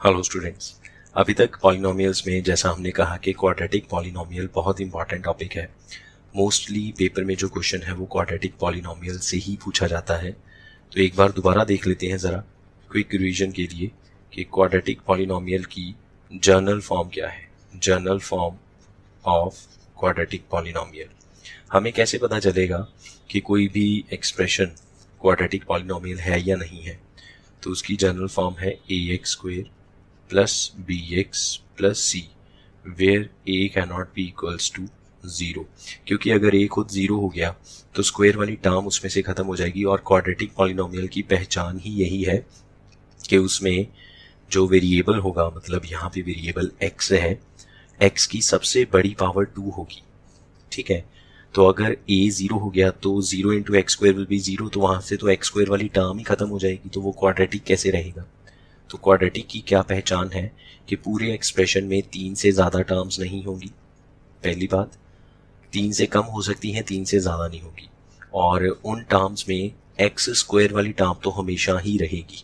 Hello students, अभी तक polynomials में जैसा हमने कहा कि क्वाड्रेटिक पॉलिनोमियल बहुत इंपॉर्टेंट टॉपिक है। मोस्टली पेपर में जो क्वेश्चन है वो क्वाड्रेटिक पॉलिनोमियल से ही पूछा जाता है। तो एक बार दोबारा देख लेते हैं ज़रा क्विक रिवीजन के लिए कि क्वाड्रेटिक पॉलिनोमियल की जर्नल फॉर्म क्या है। Journal form of quadratic polynomial हमें कैसे पता चलेगा कि कोई भी एक्सप्रेशन क्वाड्रेटिक पॉलिनोमियल है या नहीं है। तो उसकी जनरल फॉर्म है ax² plus bx plus c where a cannot be equals to 0। क्योंकि अगर a खुद 0 हो गया तो स्क्वायर वाली टर्म उसमें से खत्म हो जाएगी। और क्वाड्रेटिक पॉलिनोमियल की पहचान ही यही है कि उसमें जो वेरिएबल होगा, मतलब यहाँ पे वेरिएबल x है, x की सबसे बड़ी पावर 2 होगी। ठीक है, तो अगर a 0 हो गया तो 0 into x square will be 0, तो वहाँ से तो एक्स स्क्वायर वाली टर्म ही खत्म हो जाएगी, तो वो क्वाड्रेटिक कैसे रहेगा। तो क्वाड्रेटिक की क्या पहचान है कि पूरे एक्सप्रेशन में 3 से ज़्यादा टर्म्स नहीं होंगी। पहली बात, 3 से कम हो सकती हैं, 3 से ज़्यादा नहीं होगी। और उन टर्म्स में एक्स स्क्वायर वाली टर्म तो हमेशा ही रहेगी।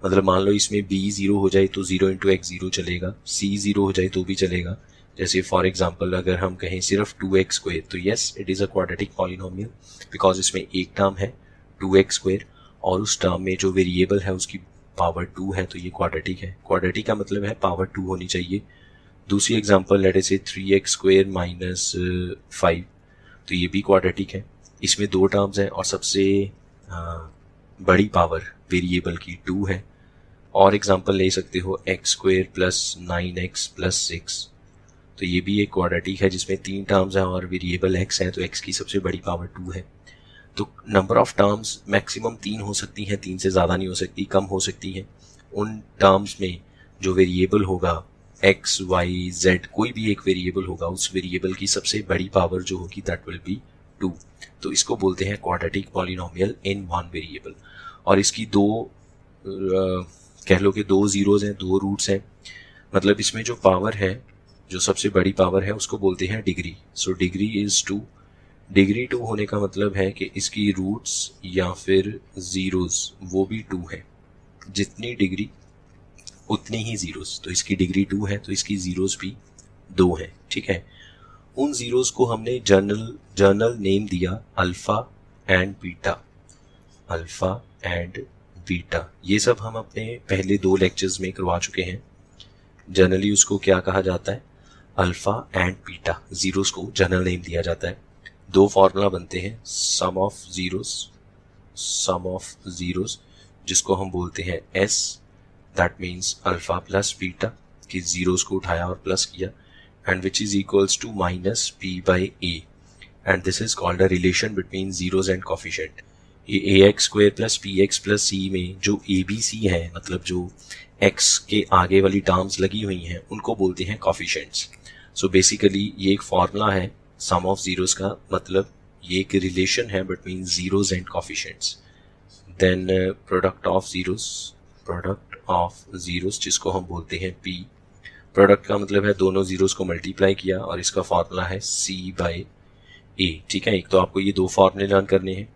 मतलब मान लो इसमें b 0 हो जाए तो 0 इंटू एक्स 0 चलेगा, c 0 हो जाए तो भी चलेगा। जैसे फॉर एग्जाम्पल अगर हम कहें सिर्फ 2x² तो yes it is a quadratic polynomial because इसमें एक टर्म है 2x² और उस टर्म में जो वेरिएबल है उसकी पावर 2 है, तो ये क्वाड्रेटिक है। क्वाड्रेटिक का मतलब है पावर 2 होनी चाहिए। दूसरी एग्जांपल लेट अस से 3x² माइनस 5, तो ये भी क्वाड्रेटिक है। इसमें दो टर्म्स हैं और सबसे बड़ी पावर वेरिएबल की 2 है। और एग्जांपल ले सकते हो x² प्लस 9x प्लस 6, तो ये भी एक क्वाड्रेटिक है जिसमें 3 टर्म्स हैं और वेरिएबल x है, तो x की सबसे बड़ी पावर 2 है। तो नंबर ऑफ टर्म्स मैक्सिमम 3 हो सकती हैं, 3 से ज़्यादा नहीं हो सकती, कम हो सकती हैं। उन टर्म्स में जो वेरिएबल होगा x, y, z, कोई भी एक वेरिएबल होगा, उस वेरिएबल की सबसे बड़ी पावर जो होगी दैट विल बी 2। तो इसको बोलते हैं quadratic polynomial in one variable. और इसकी कह लो कि 2 जीरोज हैं, 2 रूट्स हैं। मतलब इसमें जो पावर है, जो सबसे बड़ी पावर है, उसको बोलते हैं degree. So degree is 2। Degree 2 होने का मतलब है कि इसकी रूट्स या फिर जीरोस वो भी 2 है। जितनी डिग्री उतनी ही जीरोस, तो इसकी डिग्री 2 है तो इसकी जीरोस भी 2 है। ठीक है, उन जीरोस को हमने जर्नल नेम दिया alpha and beta. Alpha and beta ये सब हम अपने पहले 2 लेक्चर्स में करवा चुके हैं। जनरली उसको क्या कहा जाता है, अल्फा एंड बीटा। जीरोस को जनरल नेम दिया जाता है। 2 फॉर्मूला बनते हैं, सम ऑफ जीरोस जिसको हम बोलते हैं s, that means alpha plus beta, कि जीरोस को उठाया और प्लस किया, and which is equals to minus p by a, and this is called a relation between zeros and coefficient. ये ax² plus px plus c में जो abc है, मतलब जो x के आगे वाली टर्म्स लगी हुई हैं, उनको बोलते हैं कोफिशिएंट्स। सो बेसिकली ये एक फॉर्मूला है सम ऑफ जीरोस का, मतलब ये एक रिलेशन है between zeros and coefficients. Then product of zeros जिसको हम बोलते हैं p। प्रोडक्ट का मतलब है दोनों जीरोस को मल्टीप्लाई किया और इसका फॉर्मूला है c बाई a। ठीक है, एक तो आपको ये 2 फॉर्मूले लर्न करने हैं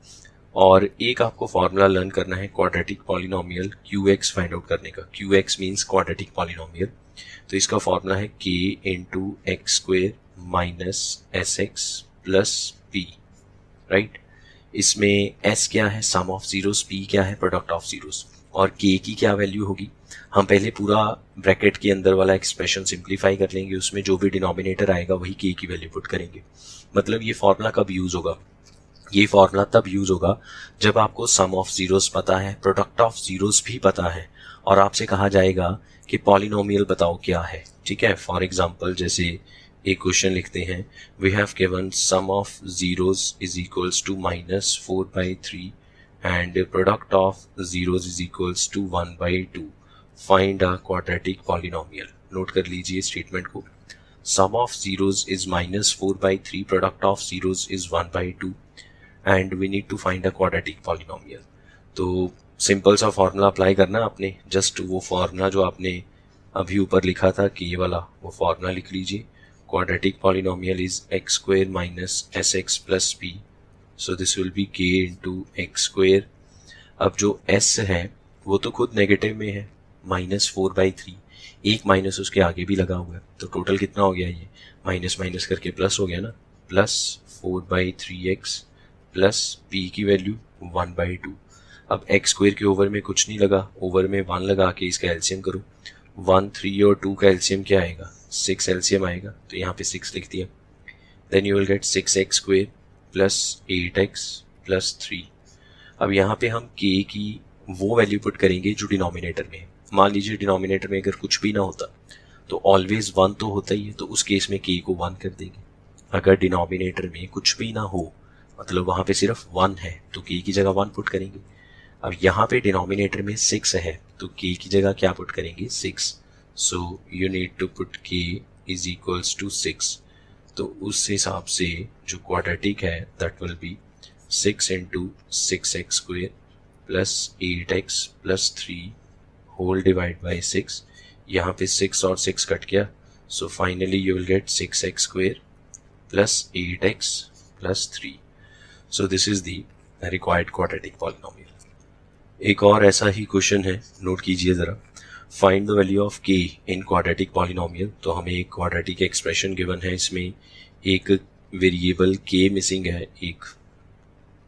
और एक आपको फॉर्मूला लर्न करना है quadratic polynomial qx find out करने का। qx मीन्स क्वाड्रेटिक पॉलिनोमियल, तो इसका फॉर्मूला है k into x² minus sx plus p। Right, इसमें s क्या है, सम ऑफ जीरोस, p क्या है, प्रोडक्ट ऑफ जीरोस, और k की क्या वैल्यू होगी। हम पहले पूरा ब्रैकेट के अंदर वाला एक्सप्रेशन सिंप्लीफाई कर लेंगे, उसमें जो भी डिनोमिनेटर आएगा वही k की वैल्यू पुट करेंगे। मतलब ये फॉर्मूला कब यूज होगा, ये फॉर्मूला तब यूज होगा जब आपको सम ऑफ जीरोस पता है, प्रोडक्ट ऑफ जीरोस भी पता है, और आपसे कहा जाएगा कि पॉलिनोमियल बताओ क्या है। ठीक है, फॉर एग्जांपल जैसे एक क्वेश्चन लिखते हैं, we have given sum of zeros is equals to minus 4/3 and product of zeros is equals to 1/2, find a quadratic polynomial. Note कर लीजिए स्टेटमेंट को, sum of zeros is minus 4/3, product of zeros is 1/2 and we need to find a quadratic polynomial. तो simple सा formula apply करना आपने, just वो formula जो आपने अभी ऊपर लिखा था कि ये वाला, वो फॉर्मूला लिख लीजिए। Quadratic polynomial is x² minus sx plus p, so this will B k into x²। अब जो s है वो तो खुद नेगेटिव में है, -4/3, एक माइनस उसके आगे भी लगा हुआ है, तो टोटल कितना हो गया, ये माइनस माइनस करके प्लस हो गया ना, प्लस 4/3x प्लस p की वैल्यू 1/2। अब x स्क्वायर के ओवर में कुछ नहीं लगा, ओवर में 1 लगा के इसका एलसीएम करो, 1, 3 और 2 का एलसीएम क्या आएगा, 6 एलसीएम आएगा, तो यहाँ पे 6 लिख दिया। Then you will get 6x square plus 8x plus 3। अब यहाँ पे हम k की वो वैल्यू पुट करेंगे जो डिनोमिनेटर में है। मान लीजिए डिनोमिनेटर में अगर कुछ भी ना होता तो ऑलवेज 1 तो होता ही है, तो उस केस में k को 1 कर देंगे। अगर डिनोमिनेटर में कुछ भी ना हो, मतलब वहाँ पे सिर्फ 1 है, तो k की जगह 1 पुट करेंगे। अब यहाँ पे डिनोमिनेटर में 6 है, तो k की जगह क्या पुट करेंगे, 6। So you need to put k is equals to 6। तो उस हिसाब से जो क्वाड्रेटिक है that will be 6 into 6x square plus 8x plus 3 whole divide by 6। यहाँ पे 6 और 6 कट गया, so finally you will get 6x square plus 8x plus 3। So this is the required quadratic polynomial. एक और ऐसा ही question है, note कीजिए ज़रा। Find the value of k in quadratic polynomial. तो हमें एक क्वाड्रेटिक एक्सप्रेशन गिवन है, इसमें एक वेरिएबल k मिसिंग है, एक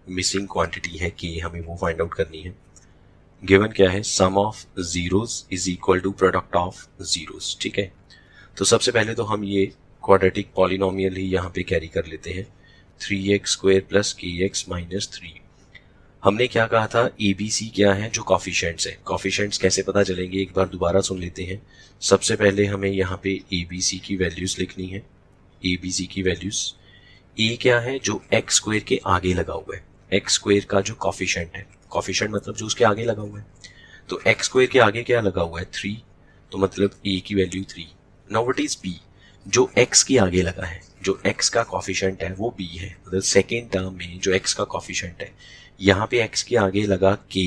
मिसिंग क्वांटिटी है k, हमें वो फाइंड आउट करनी है। गिवन क्या है, sum of zeros is equal to product of zeros. ठीक है, तो सबसे पहले तो हम ये क्वाड्रेटिक पॉलिनोमियल ही यहाँ पे कैरी कर लेते हैं, 3x square plus kx minus 3। हमने क्या कहा था, ABC क्या है, जो कॉफिशिएंट्स है। कॉफिशिएंट्स कैसे पता चलेंगे, एक बार दोबारा सुन लेते हैं। सबसे पहले हमें यहाँ पे ABC की वैल्यूज लिखनी है, ABC की वैल्यूज। A क्या है, जो x स्क्वायर के आगे लगा हुआ है, x स्क्वायर का जो कॉफिशिएंट है, कॉफिशिएंट मतलब जो उसके आगे लगा हुआ है, तो x स्क्वायर के आगे क्या लगा हुआ है, 3, तो मतलब A की value 3। Now what is B, जो x के आगे लगा है, जो x का कॉफिशिएंट है वो B है, मतलब सेकेंड टर्म में जो x का कॉफिशिएंट है, यहाँ पे x के आगे लगा k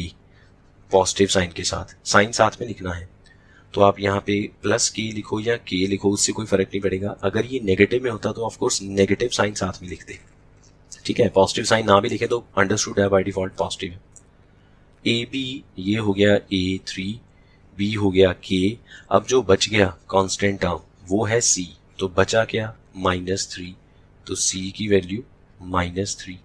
पॉजिटिव साइन के साथ, साइन साथ में लिखना है, तो आप यहाँ पे प्लस k लिखो या k लिखो, उससे कोई फर्क नहीं पड़ेगा। अगर ये नेगेटिव में होता तो ऑफकोर्स नेगेटिव साइन साथ में लिखते, ठीक है, पॉजिटिव साइन ना भी लिखे तो अंडरस्टूड है, बाय डिफॉल्ट पॉजिटिव है। ए बी ये हो गया A3, B हो गया k। अब जो बच गया कांस्टेंट टर्म वो है c, तो बचा क्या, -3, तो c की वैल्यू -3।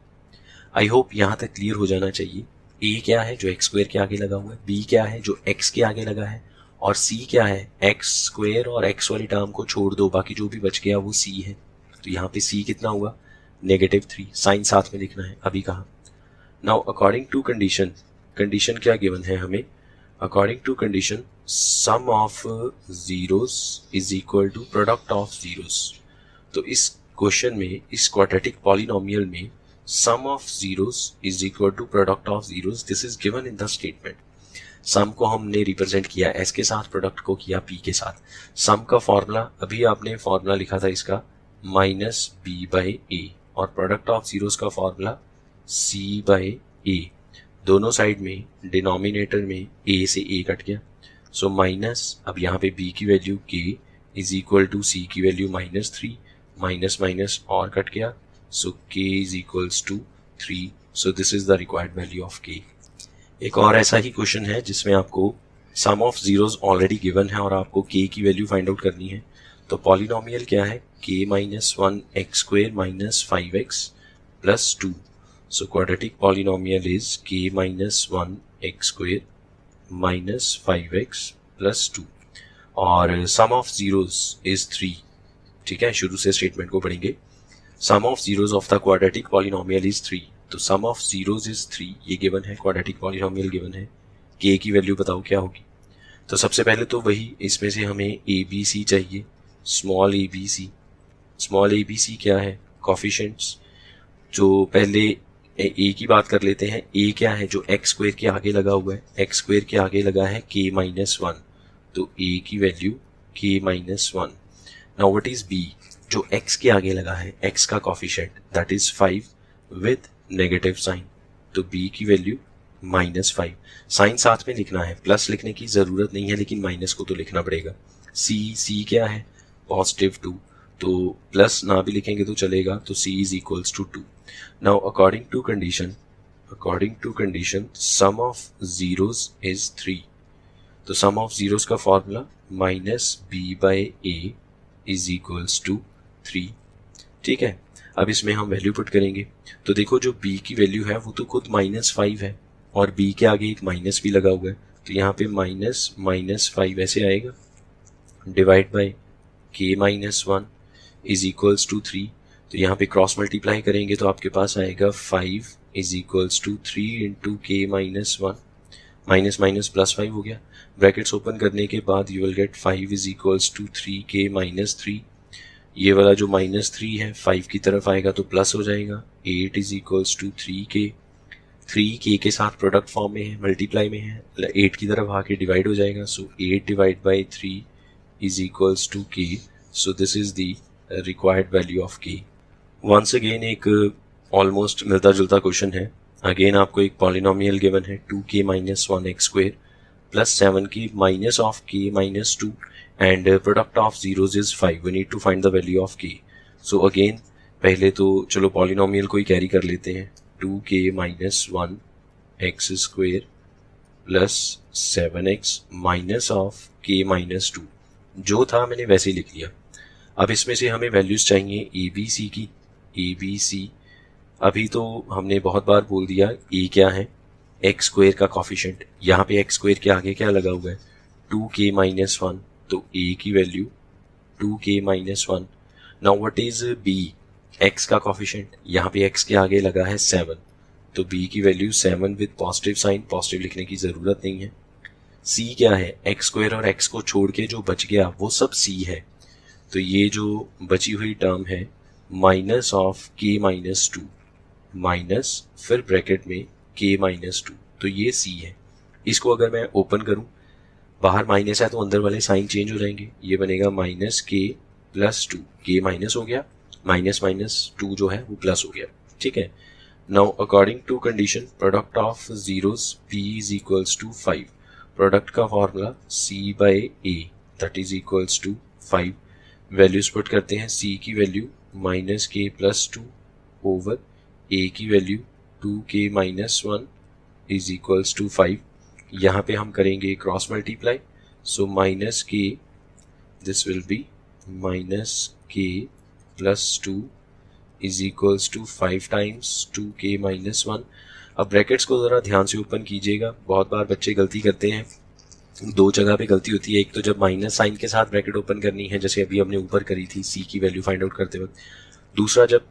आई होप यहाँ तक क्लियर हो जाना चाहिए। a क्या है, जो x स्क्वायर के आगे लगा हुआ है, b क्या है, जो x के आगे लगा है, और c क्या है, x स्क्वायर और x वाली टर्म को छोड़ दो, बाकी जो भी बच गया वो c है। तो यहाँ पे c कितना हुआ, -3, साइन साथ में लिखना है, अभी कहा। Now according to condition, condition क्या गिवन है हमें, according to condition sum of zeros is equal to product of zeros. तो इस क्वेश्चन में, इस क्वाड्रेटिक पॉलिनोमियल में sum of zeros is equal to product of zeros, this is given in the statement। sum को हमने represent किया s के साथ, प्रोडक्ट को किया p के साथ। sum का फॉर्मूला, अभी आपने फॉर्मूला लिखा था इसका -b/a, और प्रोडक्ट ऑफ जीरोस का फॉर्मूला c/a। दोनों साइड में डिनोमिनेटर में a से a कट गया, सो माइनस, अब यहाँ पे b की value k is equal to c की वैल्यू -3, माइनस माइनस और कट गया, so k is equals to 3, so this is the required value of k। एक और ऐसा ही क्वेश्चन है जिसमें आपको सम ऑफ जीरोस ऑलरेडी गिवन है और आपको k की वैल्यू फाइंड आउट करनी है। तो पॉलिनोमियल क्या है, k -1 x square minus 5x plus 2। So quadratic polynomial is k -1 x square minus 5x plus 2, और सम ऑफ जीरोस इज 3। ठीक है, शुरू से स्टेटमेंट को पढ़ेंगे। Sum of zeros of the quadratic polynomial is 3, तो सम ऑफ जीरोस इज 3, ये given है, क्वाड्रेटिक पॉलिनोमियल गिवन है। k की वैल्यू बताओ क्या होगी। तो सबसे पहले तो वही, इसमें से हमें ABC चाहिए, स्मॉल ABC। स्मॉल ABC क्या है, कॉफिशिएंट्स। जो पहले a की बात कर लेते हैं, a क्या है, जो x स्क्वायर के आगे लगा हुआ है, x स्क्वायर के आगे लगा है k -1, तो a की value k -1। Now what is b, जो x के आगे लगा है, x का coefficient that is 5 with negative sign, तो b की वैल्यू -5। साइन साथ में लिखना है, प्लस लिखने की जरूरत नहीं है, लेकिन माइनस को तो लिखना पड़ेगा। c क्या है, +2, तो प्लस ना भी लिखेंगे तो चलेगा, तो c is equals to 2। Now according to condition sum of zeros is 3, तो सम ऑफ जीरोस का formula minus b by a is equals to 3। ठीक है, अब इसमें हम वैल्यू पुट करेंगे तो देखो जो b की वैल्यू है वो तो खुद -5 है और b के आगे एक माइनस भी लगा हुआ है, तो यहाँ पे -5 ऐसे आएगा, divide by k-1 is equals to 3। तो यहाँ पे क्रॉस मल्टीप्लाई करेंगे तो आपके पास आएगा 5 is equals to 3 into k-1, minus minus +5 हो गया। ब्रैकेट्स ओपन करने के बाद you will get 5 is equals to 3k-3। ये वाला जो -3 है 5 की तरफ आएगा तो प्लस हो जाएगा, 8 is equals to 3k। 3k के साथ प्रोडक्ट फॉर्म में है, मल्टीप्लाई में है, 8 की तरफ आके डिवाइड हो जाएगा, so 8 divide by 3 is equals to k। So this is the required value of k। Once again एक ऑलमोस्ट मिलता जुलता क्वेश्चन है। अगेन आपको एक पॉलिनोमियल गिवन है 2k-1x² plus 7k minus of k-2 and product of zeros is 5. We need to find the value of k. So again पहले तो चलो पॉलिनोमियल को ही कैरी कर लेते हैं, 2k-1x² plus 7x minus of k-2 जो था मैंने वैसे ही लिख लिया। अब इसमें से हमें वैल्यूज चाहिए ए बी सी की। ए बी सी अभी तो हमने बहुत बार बोल दिया ए क्या है, x² का कॉफिशिएंट। यहाँ पे x² के आगे क्या लगा हुआ है, 2k-1, तो a की value 2k-1। Now what is b, x का कॉफिशिएंट, यहाँ पे x के आगे लगा है 7, तो b की वैल्यू 7 विद पॉजिटिव साइन, पॉजिटिव लिखने की जरूरत नहीं है। c क्या है, x² और x को छोड़ के जो बच गया वो सब c है, तो ये जो बची हुई टर्म है माइनस ऑफ k-2 माइनस फिर ब्रैकेट में k-2, तो ये c है। इसको अगर मैं ओपन करूं, बाहर माइनस है तो अंदर वाले साइन चेंज हो जाएंगे, ये बनेगा -k+2, k माइनस हो गया, माइनस माइनस 2 जो है वो प्लस हो गया। ठीक है, now according to condition product of zeros p is equals to 5। Product का formula c by a that is equals to 5। Values put करते हैं, c की वैल्यू -k+2 ओवर a की value 2k-1 is equals to 5। यहाँ पे हम करेंगे cross multiply, so -k this will be -k+2 is equals to 5 times 2k-1। अब brackets को ज़रा ध्यान से ओपन कीजिएगा, बहुत बार बच्चे गलती करते हैं, दो जगह पे गलती होती है। एक तो जब माइनस साइन के साथ ब्रैकेट ओपन करनी है, जैसे अभी हमने ऊपर करी थी c की वैल्यू फाइंड आउट करते वक्त। दूसरा जब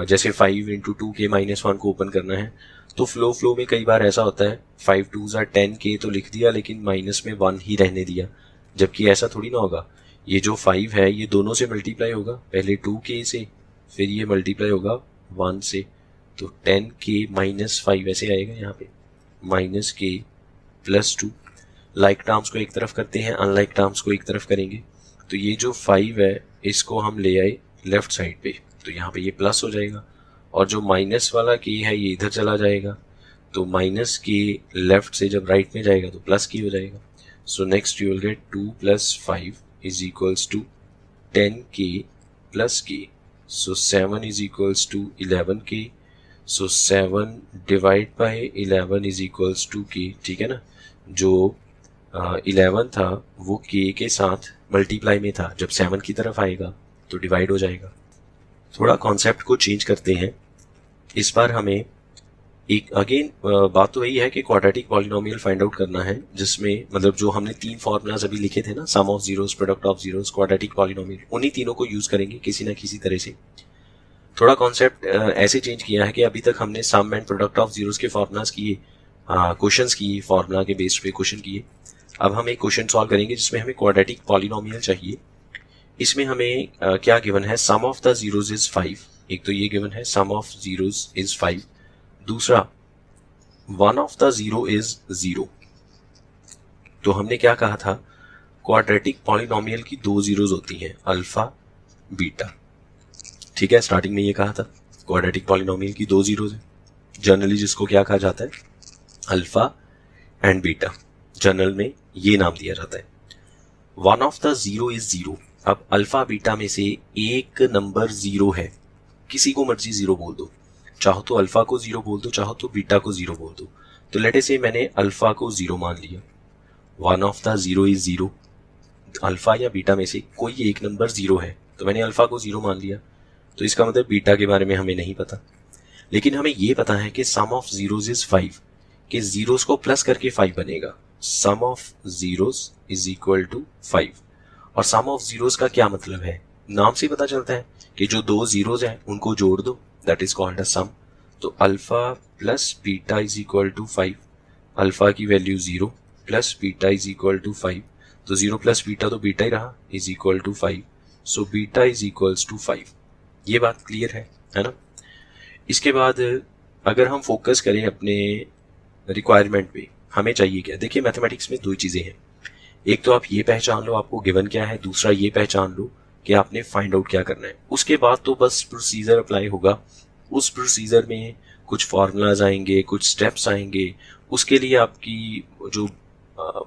जैसे 5 इंटू 2k-1 को ओपन करना है, तो फ्लो में कई बार ऐसा होता है 5 2s are 10k तो लिख दिया लेकिन माइनस में 1 ही रहने दिया, जबकि ऐसा थोड़ी ना होगा। ये जो 5 है ये दोनों से मल्टीप्लाई होगा, पहले 2k से फिर ये मल्टीप्लाई होगा 1 से, तो 10k-5 ऐसे आएगा यहाँ पे, -k+2। लाइक टर्म्स को एक तरफ करते हैं, अनलाइक टर्म्स को एक तरफ करेंगे, तो ये जो 5 है इसको हम ले आए लेफ्ट साइड पे, तो यहाँ पे ये प्लस हो जाएगा, और जो माइनस वाला k है ये इधर चला जाएगा, तो माइनस k लेफ्ट से जब राइट में जाएगा तो प्लस k हो जाएगा। So next you will get 2 + 5 is equals to 10k+k, so 7 is equals to 11k, so 7 divide by 11 is equals to k। ठीक है ना, जो 11 था वो k के साथ मल्टीप्लाई में था, जब 7 की तरफ आएगा तो डिवाइड हो जाएगा। थोड़ा कॉन्सेप्ट को चेंज करते हैं, इस बार हमें एक अगेन बात तो यही है कि क्वाड्रेटिक पॉलिनोमियल फाइंड आउट करना है, जिसमें मतलब जो हमने 3 फॉर्मूलाज अभी लिखे थे ना, sum of zeros, product of zeros, quadratic polynomial, उन्हीं तीनों को यूज करेंगे किसी ना किसी तरह से। थोड़ा कॉन्सेप्ट ऐसे चेंज किया है कि अभी तक हमने सम एंड प्रोडक्ट ऑफ जीरोस के फॉर्मूलाज किए, क्वेश्चंस किए, फॉर्मूला के बेस पे क्वेश्चन किए। अब हम एक क्वेश्चन सॉल्व करेंगे जिसमें हमें क्वाड्रेटिक पॉलिनोमियल चाहिए। इसमें हमें क्या गिवन है, sum of the zeros is 5, एक तो ये गिवन है सम ऑफ जीरोस इज 5, दूसरा 1 ऑफ द जीरो इज 0। तो हमने क्या कहा था, क्वाड्रेटिक पॉलिनोमियल की 2 जीरोस होती हैं, अल्फा बीटा। ठीक है, स्टार्टिंग में ये कहा था क्वाड्रेटिक पॉलिनोमियल की 2 जीरोस है, जनरली जिसको क्या कहा जाता है, अल्फा एंड बीटा, जनरल में ये नाम दिया जाता है। 1 ऑफ द जीरो इज 0। अब अल्फा बीटा में से एक नंबर 0 है, किसी को मर्जी 0 बोल दो, चाहो तो अल्फा को 0 बोल दो, चाहो तो बीटा को 0 बोल दो। तो लेट से मैंने अल्फा को 0 मान लिया, 1 of the zero is 0, alpha या बीटा में से कोई एक नंबर 0 है, तो मैंने अल्फा को 0 मान लिया, तो इसका मतलब बीटा के बारे में हमें नहीं पता। लेकिन हमें ये पता है कि सम ऑफ जीरोज इज 5, कि जीरोस को प्लस करके 5 बनेगा। Sum of zeros is equal to 5। और सम ऑफ जीरोस का क्या मतलब है, नाम से पता चलता है कि जो दो जीरोज हैं उनको जोड़ दो, that is called a sum. तो alpha plus beta is equal to 5, alpha की value 0 plus beta is equal to 5, तो 0 प्लस बीटा तो बीटा ही रहा, is equal to 5, so beta is equals to 5। ये बात क्लियर है ना। इसके बाद अगर हम फोकस करें अपने रिक्वायरमेंट पे, हमें चाहिए क्या, देखिए मैथमेटिक्स में दो चीज़ें हैं, एक तो आप ये पहचान लो आपको गिवन क्या है, दूसरा ये पहचान लो कि आपने फाइंड आउट क्या करना है। उसके बाद तो बस प्रोसीजर अप्लाई होगा, उस प्रोसीजर में कुछ फार्मूलाज आएंगे, कुछ स्टेप्स आएंगे, उसके लिए आपकी जो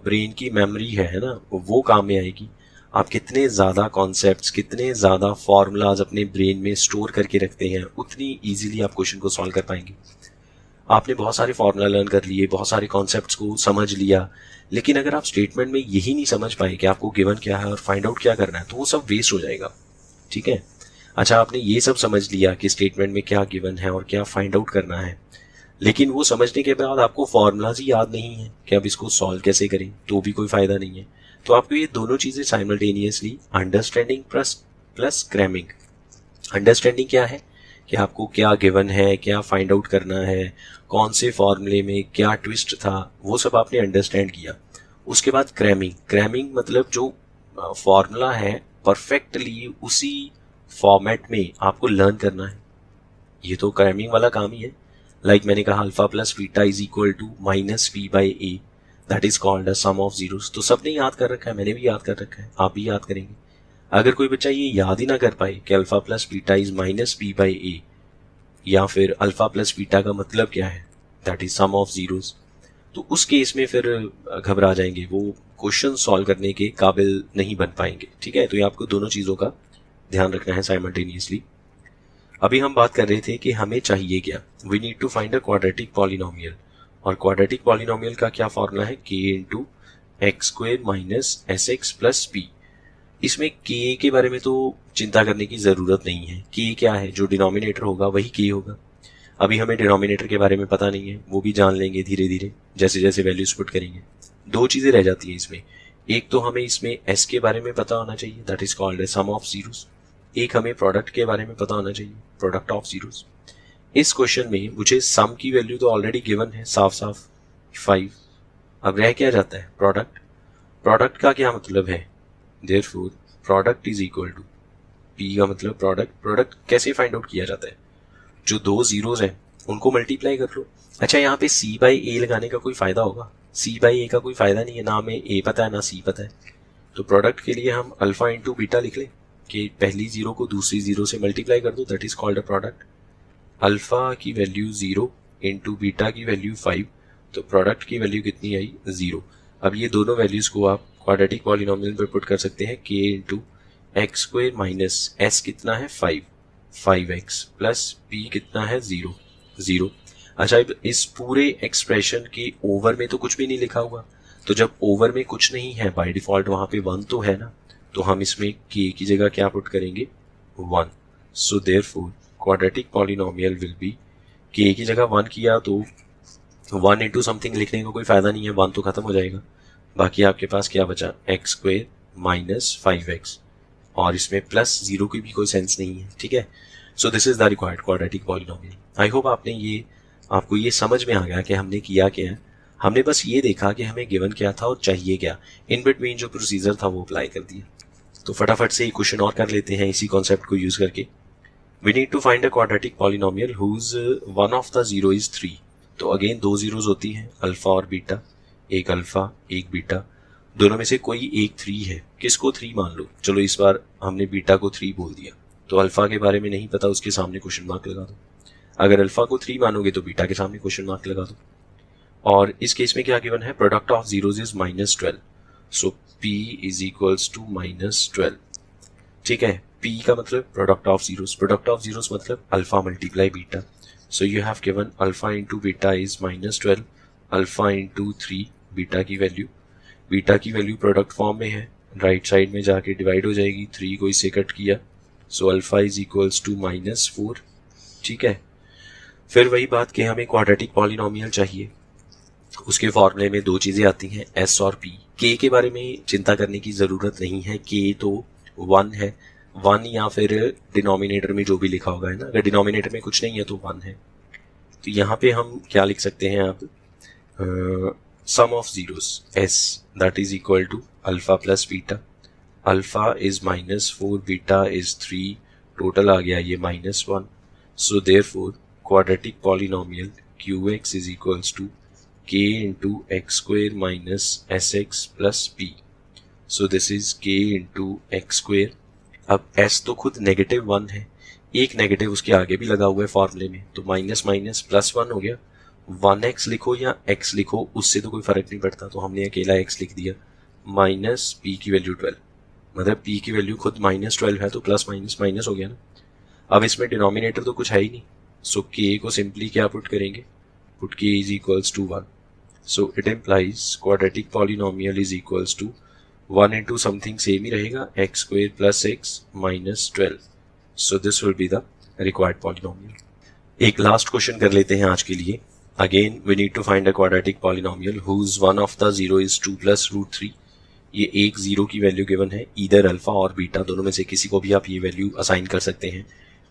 ब्रेन की मेमोरी है ना, वो काम में आएगी। आप कितने ज़्यादा कॉन्सेप्ट्स, कितने ज़्यादा फार्मूलाज अपने ब्रेन में स्टोर करके रखते हैं, उतनी इजीली आप क्वेश्चन को सॉल्व कर पाएंगे। आपने बहुत सारे फार्मूला लर्न कर लिए, बहुत सारे कॉन्सेप्ट्स को समझ लिया, लेकिन अगर आप स्टेटमेंट में यही नहीं समझ पाए कि आपको गिवन क्या है और फाइंड आउट क्या करना है, तो वो सब वेस्ट हो जाएगा। ठीक है, अच्छा आपने ये सब समझ लिया कि स्टेटमेंट में क्या गिवन है और क्या फाइंड आउट करना है, लेकिन वो समझने के बाद आपको फॉर्मूलाज ही याद नहीं है कि अब इसको सॉल्व कैसे करें, तो भी कोई फायदा नहीं है। तो आपको ये दोनों चीजें simultaneously, understanding plus cramming. Understanding क्या है कि आपको क्या गिवन है, क्या फाइंड आउट करना है, कौन से फॉर्मूले में क्या ट्विस्ट था, वो सब आपने अंडरस्टैंड किया। उसके बाद क्रैमिंग, क्रैमिंग मतलब जो फॉर्मूला है परफेक्टली उसी फॉर्मेट में आपको लर्न करना है, ये तो क्रैमिंग वाला काम ही है। लाइक मैंने कहा alpha plus beta is equal to minus p by a, that is called a sum of zeros. तो सबने याद कर रखा है, मैंने भी याद कर रखा है, आप भी याद करेंगे। अगर कोई बच्चा ये याद ही ना कर पाए कि alpha plus beta is minus p by a, या फिर अल्फा प्लस बीटा का मतलब क्या है, that is sum of zeros, तो उस केस में फिर घबरा जाएंगे, वो क्वेश्चन सॉल्व करने के काबिल नहीं बन पाएंगे। ठीक है, तो ये आपको दोनों चीज़ों का ध्यान रखना है साइमल्टेनियसली। अभी हम बात कर रहे थे कि हमें चाहिए क्या, we need to find a quadratic polynomial, और क्वाड्रेटिक पॉलिनोमियल का क्या फॉर्मूला है, k into x square minus s x plus p. इसमें के के बारे में तो चिंता करने की ज़रूरत नहीं है, के क्या है, जो डिनोमिनेटर होगा वही के होगा। अभी हमें डिनोमिनेटर के बारे में पता नहीं है, वो भी जान लेंगे धीरे धीरे जैसे जैसे वैल्यूज पुट करेंगे। दो चीज़ें रह जाती हैं इसमें, एक तो हमें इसमें एस के बारे में पता होना चाहिए, that is called sum of zeros, एक हमें प्रोडक्ट के बारे में पता होना चाहिए, प्रोडक्ट ऑफ जीरोस। इस क्वेश्चन में मुझे सम की वैल्यू तो ऑलरेडी गिवन है साफ साफ 5, अब रह क्या जाता है, प्रोडक्ट। प्रोडक्ट का क्या मतलब है, therefore product is equal to p का मतलब प्रोडक्ट। प्रोडक्ट कैसे फाइंड आउट किया जाता है, जो दो जीरोज हैं उनको मल्टीप्लाई कर लो। अच्छा यहाँ पे सी बाई ए लगाने का कोई फायदा होगा, सी बाई ए का कोई फायदा नहीं है, ना हमें ए पता है ना सी पता है। तो प्रोडक्ट के लिए हम अल्फा इंटू बीटा लिख लें कि पहली जीरो को दूसरी जीरो से मल्टीप्लाई कर दो, that is called a product. Alpha की वैल्यू 0 इंटू बीटा की वैल्यू 5, तो प्रोडक्ट की वैल्यू कितनी आई, 0। अब ये दोनों वैल्यूज को आप क्वाड्रेटिक पॉलिनोमियल पर पुट कर सकते हैं, के into x square minus S कितना है 5x प्लस पी कितना है 0। अच्छा इस पूरे एक्सप्रेशन के ओवर में तो कुछ भी नहीं लिखा हुआ, तो जब ओवर में कुछ नहीं है बाय डिफॉल्ट वहां पे 1 तो है ना, तो हम इसमें के की जगह क्या पुट करेंगे, 1। So therefore quadratic polynomial will be, के की जगह 1 किया तो 1 इंटू समथिंग लिखने का कोई फायदा नहीं है, 1 तो खत्म हो जाएगा, बाकी आपके पास क्या बचा, एक्स स्क्वेयर माइनस 5x, और इसमें प्लस 0 की भी कोई सेंस नहीं है। ठीक है, सो this is the required quadratic polynomial. I hope आपको ये समझ में आ गया कि हमने किया क्या है। हमने बस ये देखा कि हमें गिवन क्या था और चाहिए क्या, इन बिटवीन जो प्रोसीजर था वो अप्लाई कर दिया। तो फटाफट से एक क्वेश्चन और कर लेते हैं इसी कॉन्सेप्ट को यूज करके। We need to find a quadratic polynomial whose one of the zero is 3। तो अगेन दो जीरोज होती हैं, अल्फा और बीटा, एक अल्फा एक बीटा, दोनों में से कोई एक 3 है, किसको 3 मान लो, चलो इस बार हमने बीटा को 3 बोल दिया, तो अल्फा के बारे में नहीं पता, उसके सामने क्वेश्चन मार्क लगा दो। अगर अल्फा को 3 मानोगे तो बीटा के सामने क्वेश्चन मार्क लगा दो। और इस केस में क्या गिवन है, product of zeros is -12, so p is equals to -12। ठीक है, p का मतलब प्रोडक्ट ऑफ जीरोस मतलब alpha multiply beta, so you have given alpha into beta is -12, alpha into 3 beta की वैल्यू प्रोडक्ट फॉर्म में है, right side में जाके डिवाइड हो जाएगी, 3 को इससे कट किया, so alpha is equals to -4। ठीक है, फिर वही बात कि हमें क्वाड्रेटिक पॉलिनोमियल चाहिए, उसके फॉर्मूले में 2 चीज़ें आती हैं, एस और पी। के के बारे में चिंता करने की ज़रूरत नहीं है, के तो 1 है, 1 या फिर डिनोमिनेटर में जो भी लिखा होगा है ना, अगर डिनोमिनेटर में कुछ नहीं है तो 1 है। तो यहाँ पे हम क्या लिख सकते हैं आप, sum of zeros as that is equal to alpha plus beta, alpha is -4, beta is 3, total आ गया ये -1। So therefore quadratic polynomial QX is equals to k into x square minus sx plus p. So this is k into x square. अब s तो खुद -1 है, एक negative उसके आगे भी लगा हुआ है फॉर्मूले में, तो माइनस माइनस +1 हो गया। 1x लिखो या x लिखो उससे तो कोई फर्क नहीं पड़ता, तो हमने अकेला x लिख दिया, माइनस p की वैल्यू 12, मतलब p की वैल्यू खुद -12 है तो प्लस माइनस माइनस हो गया ना। अब इसमें डिनोमिनेटर तो कुछ है ही नहीं, सो k को सिंपली क्या पुट करेंगे, put k is equals to 1। So it implies quadratic polynomial is equals to 1 into something same ही रहेगा, x square plus x minus 12. So this will be the required polynomial. एक last question कर लेते हैं आज के लिए। Again we need to find a quadratic polynomial whose one of the zero is 2 plus root 3. ये एक जीरो की वैल्यू गिवन है, इधर अल्फा और बीटा दोनों में से किसी को भी आप ये वैल्यू असाइन कर सकते हैं,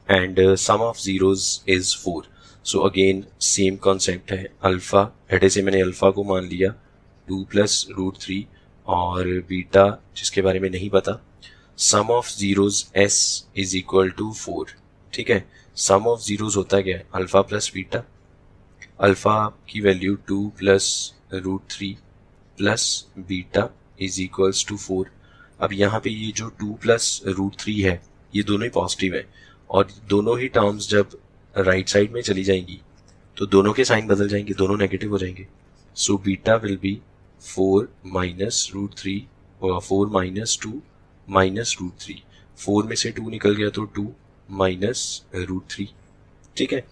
and sum of zeros is 4। So again same concept है, अल्फा हेडे से मैंने अल्फा को मान लिया 2 प्लस रूट 3 और बीटा जिसके बारे में नहीं पता, sum of zeros as is equal to 4। ठीक है, सम ऑफ जीरोज होता क्या है, अल्फा प्लस बीटा, अल्फा की value 2 plus root 3 plus beta is equals to 4। अब यहाँ पे ये जो 2 प्लस रूट 3 है ये दोनों ही पॉजिटिव है, और दोनों ही टर्म्स जब राइट साइड में चली जाएंगी तो दोनों के साइन बदल जाएंगे, दोनों नेगेटिव हो जाएंगे। So beta will be 4 minus root 3, 4 minus 2 minus root 3, 4 में से 2 निकल गया तो 2 माइनस रूट 3। ठीक है,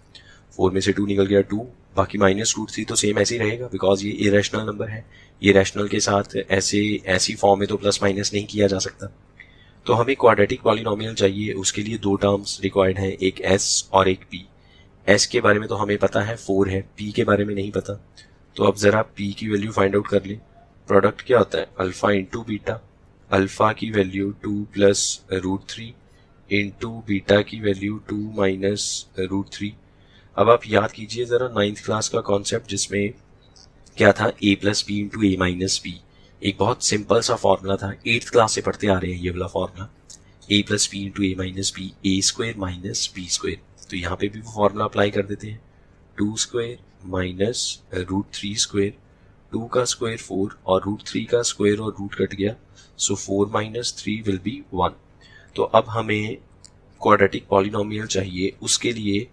4 में से 2 निकल गया 2, बाकी माइनस रूट 3 तो सेम ऐसे ही रहेगा, बिकॉज ये इरेशनल नंबर है, ये रैशनल के साथ ऐसी फॉर्म में तो प्लस माइनस नहीं किया जा सकता। तो हमें क्वाड्रेटिक पॉलिनोमियल चाहिए, उसके लिए 2 टर्म्स रिक्वायर्ड हैं, एक s और एक p। s के बारे में तो हमें पता है 4 है, p के बारे में नहीं पता, तो अब ज़रा p की वैल्यू फाइंड आउट कर लें। प्रोडक्ट क्या होता है, अल्फा इंटू बीटा, अल्फा की value 2 plus root 3 into beta की वैल्यू 2 माइनस रूट 3। अब आप याद कीजिए ज़रा 9th क्लास का कॉन्सेप्ट, जिसमें क्या था, a plus b into a minus b, एक बहुत सिंपल सा फॉर्मूला था, 8th क्लास से पढ़ते आ रहे हैं ये वाला formula, a plus b into a minus b, a square minus b square. तो यहाँ पे भी वो फॉर्मूला अप्लाई कर देते हैं, 2 स्क्वायर माइनस रूट 3 स्क्वायर, 2 का स्क्वायर 4 और रूट 3 का स्क्वायर और रूट कट गया, सो 4 माइनस 3 विल बी 1। तो अब हमें क्वाड्रेटिक पॉलिनोमियल चाहिए, उसके लिए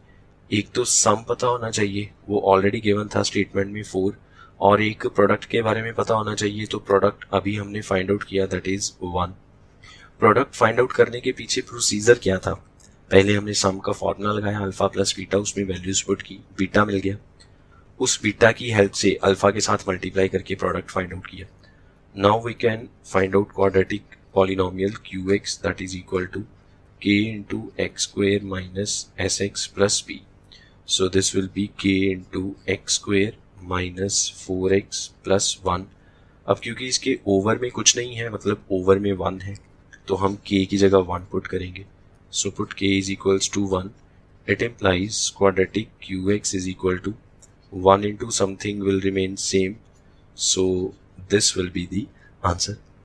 एक तो सम पता होना चाहिए, वो ऑलरेडी गिवन था स्टेटमेंट में 4, और एक प्रोडक्ट के बारे में पता होना चाहिए, तो प्रोडक्ट अभी हमने फाइंड आउट किया, that is 1। Product find out करने के पीछे प्रोसीजर क्या था, पहले हमने सम का फॉर्मूला लगाया अल्फा प्लस बीटा, उसमें वैल्यूज पुट की, बीटा मिल गया, उस बीटा की हेल्प से अल्फा के साथ मल्टीप्लाई करके प्रोडक्ट फाइंड आउट किया। Now we can find out quadratic polynomial QX that is equal to k into x square minus sx plus p. So this will be k into x square minus 4x plus 1। अब क्योंकि इसके over में कुछ नहीं है, मतलब over में 1 है, तो हम k की जगह 1 पुट करेंगे, so put k is equals to 1। It implies quadratic QX is equal to 1 into something will remain same, so this will be the answer.